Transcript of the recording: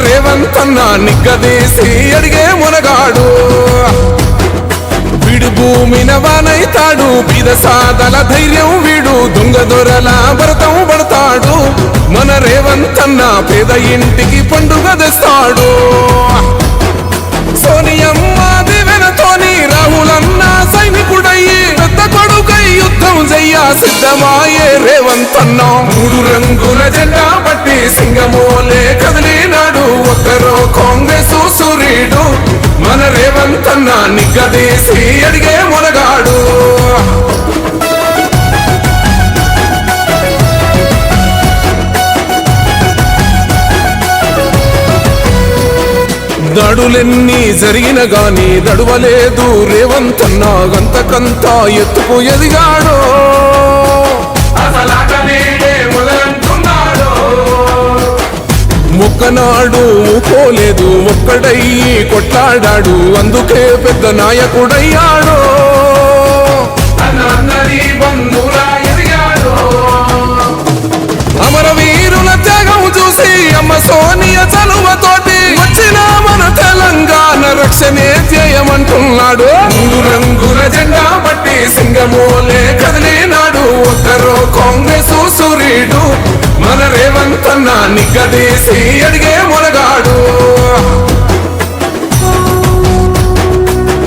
రేవంత్ అన్న నిగ్గదీసి అడిగే మునగాడు. వీడు భూమిన వానైతాడు, బీద సాదల ధైర్యం వీడు, దొంగ దొరల భరతం పడతాడు. మన రేవంత్ అన్న పేద ఇంటికి పండుగ తెస్తాడు. సోనియమ్మ దివెనతోని రాహులన్న సైనికుడయ్యి పెద్ద కొడుకై యుద్ధం చెయ్య సిద్ధమాయే రేవంత్ అన్న. 3 రంగుల జెండా పట్టి సింగమోలే కదిలినాడు, ఒక్కరో కాంగ్రెస్ సూర్యుడు. మన రేవంత్ అన్న నిగ్గదీసి అడిగే మునగాడు. దాడులెన్ని జరిగిన గాని దడువలేదు రేవంత్ అన్న, గంతకంతా ఎత్తుకు ఎదిగాడు. మొక్కనాడు పోలేదు, ఒక్కడయ్యి కొట్లాడాడు, అందుకే పెద్ద నాయకుడయ్యాడు. అమరవీరుల త్యాగం చూసి అమ్మ సోనియ చలువతోటి వచ్చిన మన తెలంగాణ రక్షణే చేయమంటున్నాడు. 3 రంగుల జెండా పట్టి సింగమోలే కదిలినాడు, ఒక్కరో కాంగ్రెస్ సూర్యుడు. మన రేవంత్ అన్న నిగ్గదీసి అడిగే మునగాడు.